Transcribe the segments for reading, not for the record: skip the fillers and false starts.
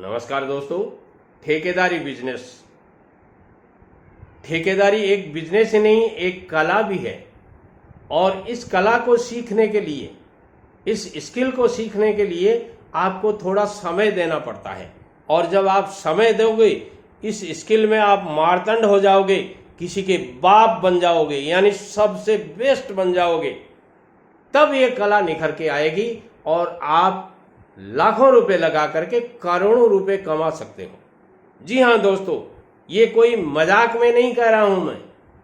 नमस्कार दोस्तों। ठेकेदारी बिजनेस, ठेकेदारी एक बिजनेस ही नहीं, एक कला भी है। और इस कला को सीखने के लिए, इस स्किल को सीखने के लिए आपको थोड़ा समय देना पड़ता है। और जब आप समय दोगे, इस स्किल में आप मार्तंड हो जाओगे, किसी के बाप बन जाओगे, यानी सबसे बेस्ट बन जाओगे, तब ये कला निखर के आएगी और आप लाखों रुपए लगा करके करोड़ों रुपए कमा सकते हो। जी हाँ दोस्तों, ये कोई मजाक में नहीं कह रहा हूं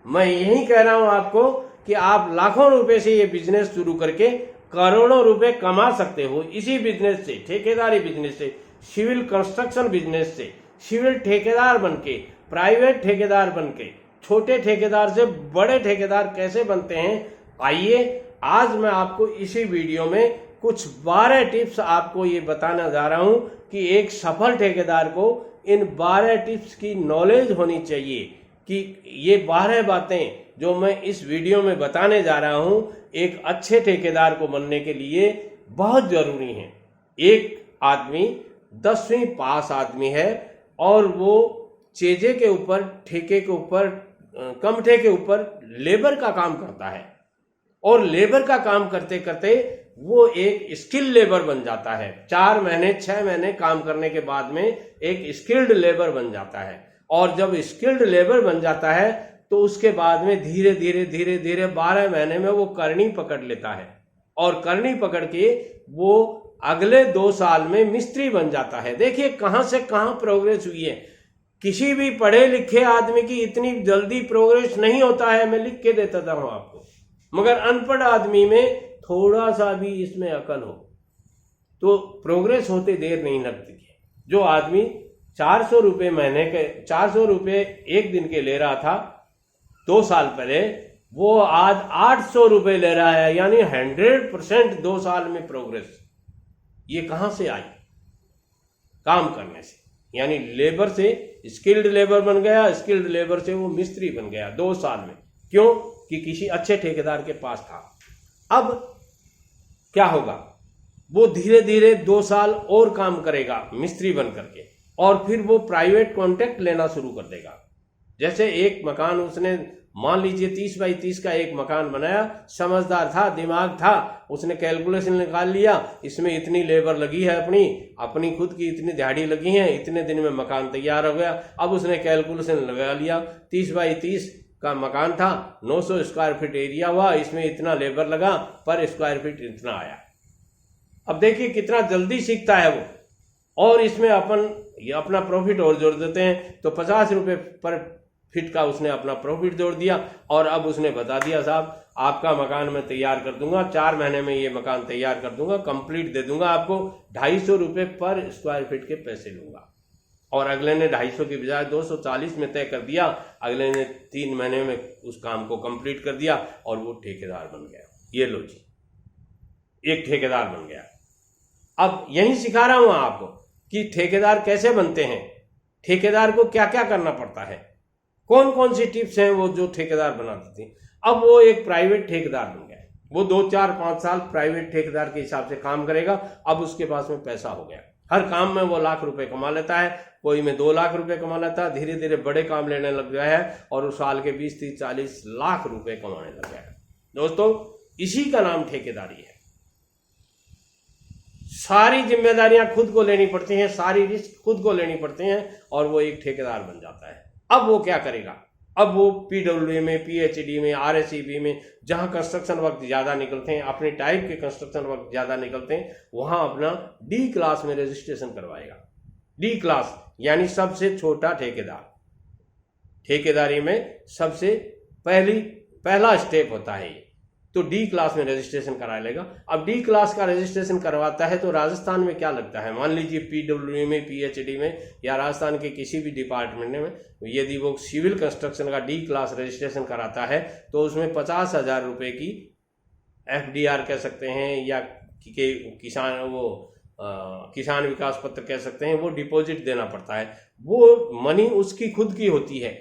मैं यही कह रहा हूं आपको कि आप लाखों रुपए से ये बिजनेस शुरू करके करोड़ों रुपए कमा सकते हो। इसी बिजनेस से, ठेकेदारी बिजनेस से, सिविल कंस्ट्रक्शन बिजनेस से, सिविल ठेकेदार बनके, प्राइवेट ठेकेदार बनके, छोटे ठेकेदार से बड़े ठेकेदार कैसे बनते हैं, आइए आज मैं आपको इसी वीडियो में कुछ 12 टिप्स आपको ये बताने जा रहा हूं कि एक सफल ठेकेदार को इन 12 टिप्स की नॉलेज होनी चाहिए कि ये 12 बातें जो मैं इस वीडियो में बताने जा रहा हूं एक अच्छे ठेकेदार को बनने के लिए बहुत जरूरी हैं। एक आदमी 10वीं पास आदमी है और वो चेजे के ऊपर, ठेके के ऊपर, कमठे के ऊपर लेबर का काम करता है और लेबर का काम करते करते वो एक स्किल लेबर बन जाता है। 4 महीने 6 महीने काम करने के बाद में एक स्किल्ड लेबर बन जाता है। और जब स्किल्ड लेबर बन जाता है तो उसके बाद में धीरे धीरे 12 महीने में वो करनी पकड़ लेता है और करनी पकड़ के वो अगले 2 साल में मिस्त्री बन जाता है। देखिए कहां से कहां प्रोग्रेस हुई है। किसी भी पढ़े लिखे आदमी की इतनी जल्दी प्रोग्रेस नहीं होता है, मैं लिख के देता हूं आपको, मगर अनपढ़ आदमी में थोड़ा सा भी इसमें अकल हो तो प्रोग्रेस होते देर नहीं लगती है। जो आदमी 400 रुपये महीने के, 400 रुपये एक दिन के ले रहा था 2 साल पहले, वो आज 800 रुपये ले रहा है, यानी 100% 2 साल में प्रोग्रेस। ये कहां से आई? काम करने से, यानी लेबर से स्किल्ड लेबर बन गया, स्किल्ड लेबर से वो मिस्त्री बन गया 2 साल में। क्यों? कि किसी अच्छे ठेकेदार के पास था। अब क्या होगा, वो धीरे धीरे 2 साल और काम करेगा मिस्त्री बन करके और फिर वो प्राइवेट कॉन्ट्रैक्ट लेना शुरू कर देगा। जैसे एक मकान उसने, मान लीजिए 30 बाई 30 का एक मकान बनाया, समझदार था, दिमाग था, उसने कैलकुलेशन निकाल लिया, इसमें इतनी लेबर लगी है, अपनी खुद की इतनी दिहाड़ी लगी है, इतने दिन में मकान तैयार हो गया। अब उसने कैलकुलेशन लगा लिया, 30 बाई 30 का मकान था, 900 स्क्वायर फीट एरिया हुआ, इसमें इतना लेबर लगा, पर स्क्वायर फीट इतना आया। अब देखिए कितना जल्दी सीखता है वो। और इसमें अपना प्रॉफिट और जोड़ देते हैं, तो 50 रुपये पर फीट का उसने अपना प्रॉफिट जोड़ दिया और अब उसने बता दिया, साहब आपका मकान मैं तैयार कर दूंगा, 4 महीने में ये मकान तैयार कर दूंगा, कंप्लीट दे दूंगा आपको, 250 रुपये पर स्क्वायर फीट के पैसे लूंगा। और अगले ने 250 की बजाय 240 में तय कर दिया। अगले ने 3 महीने में उस काम को कंप्लीट कर दिया और वो ठेकेदार बन गया। ये लो जी, एक ठेकेदार बन गया। अब यही सिखा रहा हूं आपको कि ठेकेदार कैसे बनते हैं, ठेकेदार को क्या क्या करना पड़ता है, कौन कौन सी टिप्स हैं वो जो ठेकेदार बनाते थे। अब वो एक प्राइवेट ठेकेदार बन गया, वो 2, 4, 5 साल प्राइवेट ठेकेदार के हिसाब से काम करेगा। अब उसके पास में पैसा हो गया, हर काम में वो लाख रुपए कमा लेता है, कोई में 2 लाख रुपए कमा लेता है, धीरे धीरे बड़े काम लेने लग गया है और उस साल के 20, 30, 40 लाख रुपए कमाने लग गया है। दोस्तों इसी का नाम ठेकेदारी है। सारी जिम्मेदारियां खुद को लेनी पड़ती हैं, सारी रिस्क खुद को लेनी पड़ती हैं और वो एक ठेकेदार बन जाता है। अब वो क्या करेगा, अब वो PWD में, PhD में, RSEB में, जहां कंस्ट्रक्शन वर्क ज्यादा निकलते हैं, अपने टाइप के कंस्ट्रक्शन वर्क ज्यादा निकलते हैं, वहां अपना D क्लास में रजिस्ट्रेशन करवाएगा। D क्लास यानी सबसे छोटा ठेकेदार। ठेकेदारी में सबसे पहला स्टेप होता है ये, तो D क्लास में रजिस्ट्रेशन करा लेगा। अब D क्लास का रजिस्ट्रेशन करवाता है तो राजस्थान में क्या लगता है, मान लीजिए PWD में, PhD में या राजस्थान के किसी भी डिपार्टमेंट में, यदि वो सिविल कंस्ट्रक्शन का D क्लास रजिस्ट्रेशन कराता है तो उसमें 50,000 रुपये की FDR कह सकते हैं या किसान विकास पत्र कह सकते हैं, वो डिपॉजिट देना पड़ता है। वो मनी उसकी खुद की होती है,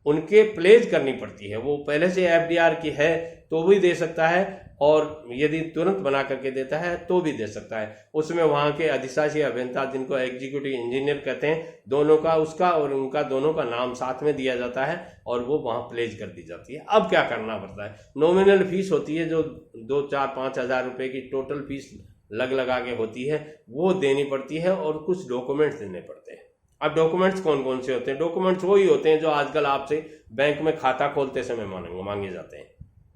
उनके प्लेज करनी पड़ती है। वो पहले से एफडीआर की है तो भी दे सकता है, और यदि तुरंत बना करके देता है तो भी दे सकता है। उसमें वहाँ के अधिशासी अभियंता, जिनको एग्जीक्यूटिव इंजीनियर कहते हैं, दोनों का, उसका और उनका दोनों का नाम साथ में दिया जाता है और वो वहाँ प्लेज कर दी जाती है। अब क्या करना पड़ता है, नॉमिनल फीस होती है जो 2, 4, 5 हज़ार रुपये की टोटल फीस लगा के होती है, वो देनी पड़ती है और कुछ डॉक्यूमेंट्स देने पड़ते हैं। अब डॉक्यूमेंट्स कौन कौन से होते हैं? डॉक्यूमेंट्स वही होते हैं जो आजकल आपसे बैंक में खाता खोलते समय मांगे जाते हैं।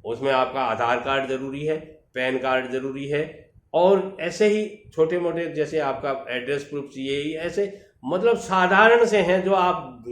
उसमें आपका आधार कार्ड जरूरी है, पैन कार्ड जरूरी है, और ऐसे ही छोटे मोटे जैसे आपका एड्रेस प्रूफ चाहिए, ऐसे मतलब साधारण से हैं जो आप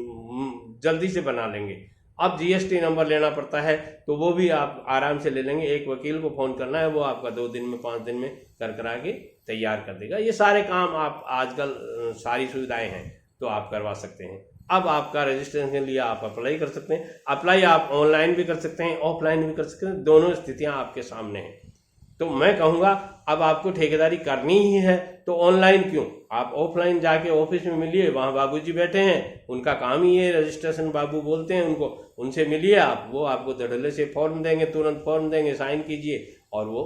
जल्दी से बना लेंगे। अब जीएसटी नंबर लेना पड़ता है तो वो भी आप आराम से ले लेंगे। एक वकील को फोन करना है, वो आपका 2 दिन में 5 दिन में करा के तैयार कर देगा। ये सारे काम आप आजकल सारी सुविधाएं हैं तो आप करवा सकते हैं। अब आपका रजिस्ट्रेशन के लिए आप अप्लाई कर सकते हैं। अप्लाई आप ऑनलाइन भी कर सकते हैं, ऑफलाइन भी कर सकते हैं, दोनों स्थितियां आपके सामने हैं। तो मैं कहूँगा अब आपको ठेकेदारी करनी ही है तो ऑनलाइन क्यों, आप ऑफलाइन जाके ऑफिस में मिलिए, वहाँ बाबूजी बैठे हैं, उनका काम ही है रजिस्ट्रेशन, बाबू बोलते हैं उनको, उनसे मिलिए आप, वो आपको धड़ल्ले से फॉर्म देंगे, तुरंत फॉर्म देंगे, साइन कीजिए और वो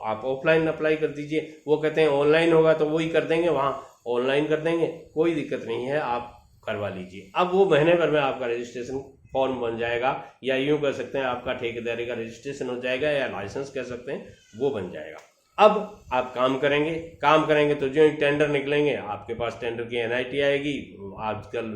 आप ऑफलाइन अप्लाई कर दीजिए। वो कहते हैं ऑनलाइन होगा तो वही कर देंगे, वहाँ ऑनलाइन कर देंगे, कोई दिक्कत नहीं है, आप करवा लीजिए। अब वो महीने भर में आपका रजिस्ट्रेशन फॉर्म बन जाएगा, या यूं कह सकते हैं आपका ठेकेदारी का रजिस्ट्रेशन हो जाएगा, या लाइसेंस कह सकते हैं, वो बन जाएगा। अब आप काम करेंगे तो जो ही टेंडर निकलेंगे, आपके पास टेंडर की एनआईटी आएगी, आजकल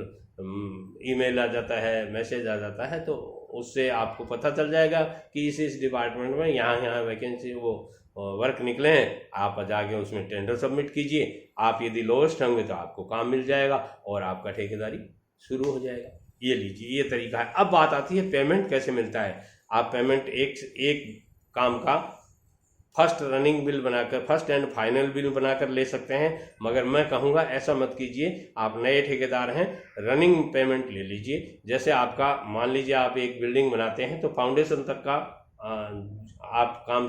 ईमेल आ जाता है, मैसेज आ जाता है, तो उससे आपको पता चल जाएगा कि इस डिपार्टमेंट में यहाँ वैकेंसी वो वर्क निकले हैं, आप जाके उसमें टेंडर सबमिट कीजिए। आप यदि लोएस्ट होंगे तो आपको काम मिल जाएगा और आपका ठेकेदारी शुरू हो जाएगा। ये लीजिए, ये तरीका है। अब बात आती है पेमेंट कैसे मिलता है। आप पेमेंट एक काम का फर्स्ट रनिंग बिल बनाकर, फर्स्ट एंड फाइनल बिल बनाकर ले सकते हैं, मगर मैं कहूँगा ऐसा मत कीजिए। आप नए ठेकेदार हैं, रनिंग पेमेंट ले लीजिए। जैसे आपका मान लीजिए आप एक बिल्डिंग बनाते हैं तो फाउंडेशन तक का आप काम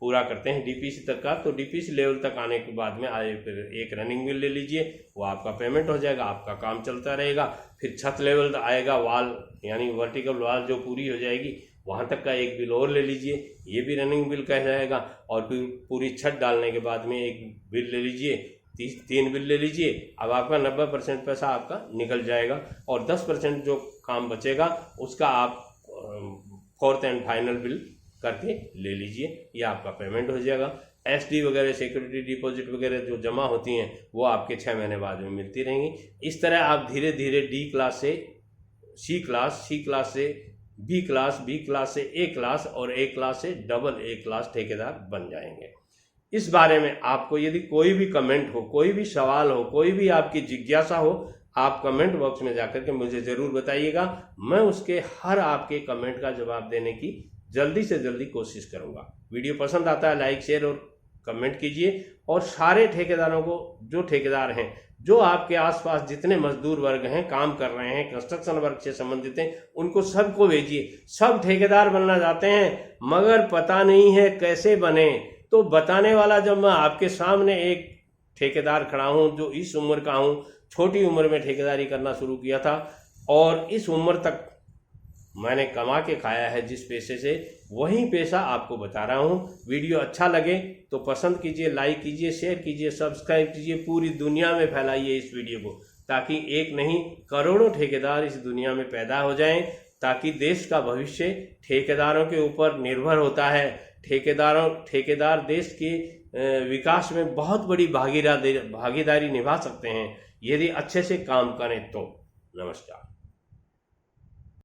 पूरा करते हैं, डीपीसी तक का, तो डीपीसी लेवल तक आने के बाद में आए फिर एक रनिंग बिल ले लीजिए, वो आपका पेमेंट हो जाएगा, आपका काम चलता रहेगा। फिर छत लेवल आएगा, वाल यानी वर्टिकल वाल जो पूरी हो जाएगी, वहाँ तक का एक बिल और ले लीजिए, ये भी रनिंग बिल कह जाएगा। और फिर पूरी छत डालने के बाद में एक बिल ले लीजिए, 3 बिल ले लीजिए। अब आपका 90% पैसा आपका निकल जाएगा और 10% जो काम बचेगा उसका आप फोर्थ एंड फाइनल बिल करके ले लीजिए, ये आपका पेमेंट हो जाएगा। एसडी वगैरह, सिक्योरिटी डिपॉजिट वगैरह जो जमा होती हैं वो आपके 6 महीने बाद में मिलती रहेंगी। इस तरह आप धीरे धीरे डी क्लास से सी क्लास, सी क्लास से बी क्लास, बी क्लास से ए क्लास और ए क्लास से डबल ए क्लास ठेकेदार बन जाएंगे। इस बारे में आपको यदि कोई भी कमेंट हो, कोई भी सवाल हो, कोई भी आपकी जिज्ञासा हो, आप कमेंट बॉक्स में जाकर के मुझे ज़रूर बताइएगा। मैं उसके हर आपके कमेंट का जवाब देने की जल्दी से जल्दी कोशिश करूंगा। वीडियो पसंद आता है लाइक, शेयर और कमेंट कीजिए। और सारे ठेकेदारों को, जो ठेकेदार हैं, जो आपके आसपास जितने मजदूर वर्ग हैं, काम कर रहे हैं, कंस्ट्रक्शन वर्क से संबंधित हैं, उनको सबको भेजिए। सब ठेकेदार बनना चाहते हैं मगर पता नहीं है कैसे बने। तो बताने वाला जब मैं आपके सामने एक ठेकेदार खड़ा हूं जो इस उम्र का हूं, छोटी उम्र में ठेकेदारी करना शुरू किया था और इस उम्र तक मैंने कमा के खाया है जिस पैसे से, वही पैसा आपको बता रहा हूँ। वीडियो अच्छा लगे तो पसंद कीजिए, लाइक कीजिए, शेयर कीजिए, सब्सक्राइब कीजिए, पूरी दुनिया में फैलाइए इस वीडियो को, ताकि एक नहीं करोड़ों ठेकेदार इस दुनिया में पैदा हो जाएं, ताकि देश का भविष्य ठेकेदारों के ऊपर निर्भर होता है। ठेकेदार देश के विकास में बहुत बड़ी भागीदारी निभा सकते हैं यदि अच्छे से काम करें तो। नमस्कार।